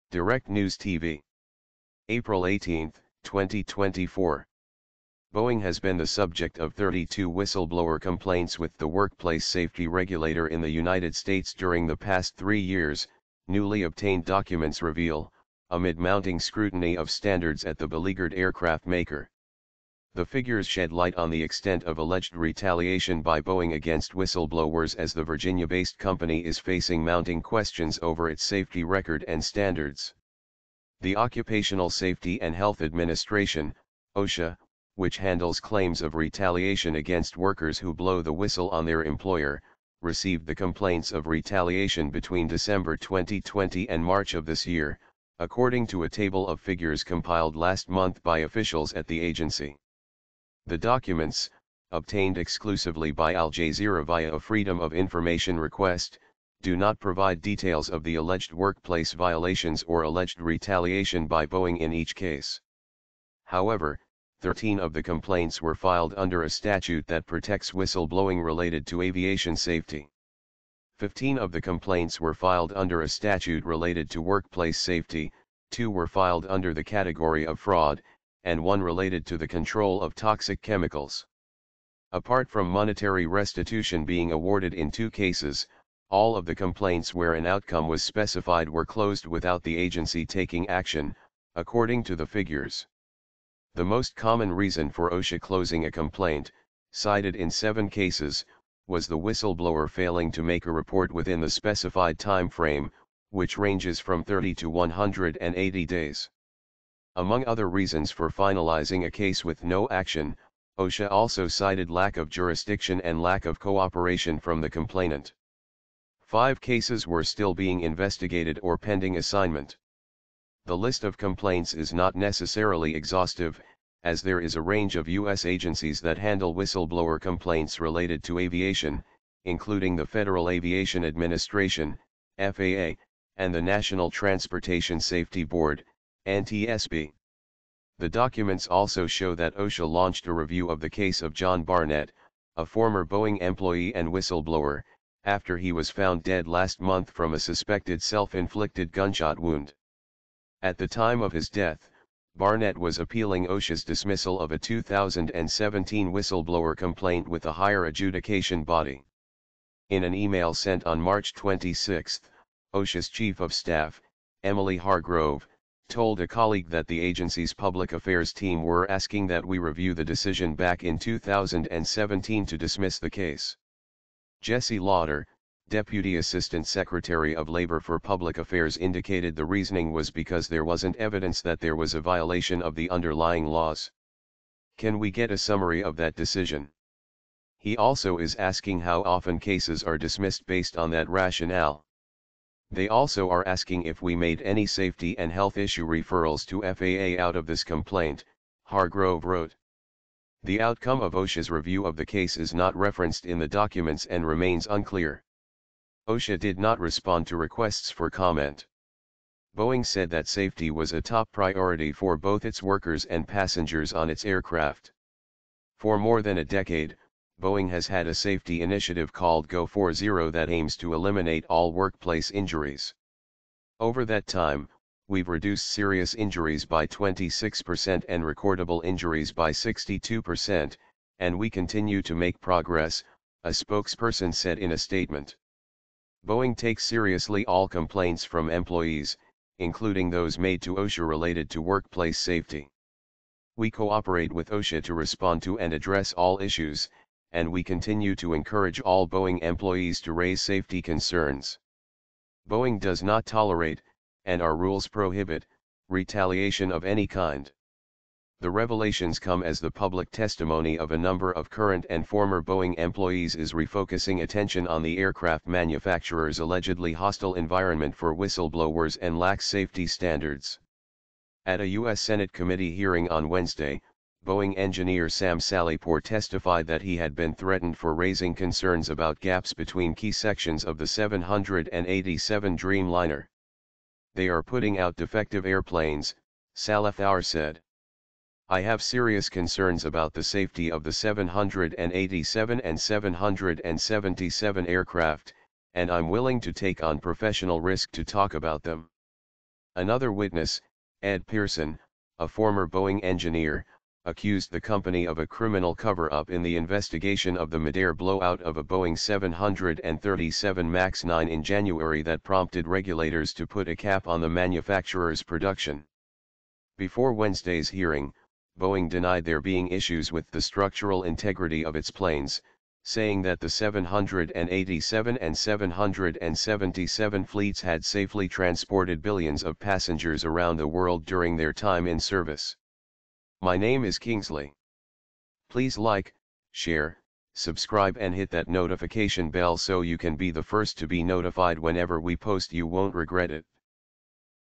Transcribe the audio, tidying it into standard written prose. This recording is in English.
Direct News TV. April 18, 2024. Boeing has been the subject of 32 whistleblower complaints with the workplace safety regulator in the United States during the past 3 years, newly obtained documents reveal, amid mounting scrutiny of standards at the beleaguered aircraft maker. The figures shed light on the extent of alleged retaliation by Boeing against whistleblowers as the Virginia-based company is facing mounting questions over its safety record and standards. The Occupational Safety and Health Administration, OSHA, which handles claims of retaliation against workers who blow the whistle on their employer, received the complaints of retaliation between December 2020 and March of this year, according to a table of figures compiled last month by officials at the agency. The documents, obtained exclusively by Al Jazeera via a Freedom of Information request, do not provide details of the alleged workplace violations or alleged retaliation by Boeing in each case. However, 13 of the complaints were filed under a statute that protects whistleblowing related to aviation safety. 15 of the complaints were filed under a statute related to workplace safety, 2 were filed under the category of fraud, and 1 related to the control of toxic chemicals. Apart from monetary restitution being awarded in 2 cases, all of the complaints where an outcome was specified were closed without the agency taking action, according to the figures. The most common reason for OSHA closing a complaint, cited in 7 cases, was the whistleblower failing to make a report within the specified time frame, which ranges from 30 to 180 days. Among other reasons for finalizing a case with no action, OSHA also cited lack of jurisdiction and lack of cooperation from the complainant. 5 cases were still being investigated or pending assignment. The list of complaints is not necessarily exhaustive, as there is a range of U.S. agencies that handle whistleblower complaints related to aviation, including the Federal Aviation Administration, FAA, and the National Transportation Safety Board, NTSB. The documents also show that OSHA launched a review of the case of John Barnett, a former Boeing employee and whistleblower, after he was found dead last month from a suspected self-inflicted gunshot wound. At the time of his death, Barnett was appealing OSHA's dismissal of a 2017 whistleblower complaint with a higher adjudication body. In an email sent on March 26, OSHA's Chief of Staff, Emily Hargrove, told a colleague that the agency's public affairs team were asking that we review the decision back in 2017 to dismiss the case. Jesse Lauder, Deputy Assistant Secretary of Labor for Public Affairs, indicated the reasoning was because there wasn't evidence that there was a violation of the underlying laws. Can we get a summary of that decision? He also is asking how often cases are dismissed based on that rationale. They also are asking if we made any safety and health issue referrals to FAA out of this complaint, Hargrove wrote. The outcome of OSHA's review of the case is not referenced in the documents and remains unclear. OSHA did not respond to requests for comment. Boeing said that safety was a top priority for both its workers and passengers on its aircraft. For more than a decade, Boeing has had a safety initiative called Go 40 that aims to eliminate all workplace injuries. Over that time, we've reduced serious injuries by 26% and recordable injuries by 62%, and we continue to make progress, a spokesperson said in a statement. Boeing takes seriously all complaints from employees, including those made to OSHA related to workplace safety. We cooperate with OSHA to respond to and address all issues, and we continue to encourage all Boeing employees to raise safety concerns. Boeing does not tolerate, and our rules prohibit, retaliation of any kind. The revelations come as the public testimony of a number of current and former Boeing employees is refocusing attention on the aircraft manufacturer's allegedly hostile environment for whistleblowers and lax safety standards. At a U.S. Senate committee hearing on Wednesday, Boeing engineer Sam Salihpour testified that he had been threatened for raising concerns about gaps between key sections of the 787 Dreamliner. They are putting out defective airplanes, Salihpour said. I have serious concerns about the safety of the 787 and 777 aircraft, and I'm willing to take on professional risk to talk about them. Another witness, Ed Pearson, a former Boeing engineer, accused the company of a criminal cover-up in the investigation of the midair blowout of a Boeing 737 MAX 9 in January that prompted regulators to put a cap on the manufacturer's production. Before Wednesday's hearing, Boeing denied there being issues with the structural integrity of its planes, saying that the 787 and 777 fleets had safely transported billions of passengers around the world during their time in service. My name is Kingsley. Please like, share, subscribe and hit that notification bell so you can be the first to be notified whenever we post. You won't regret it.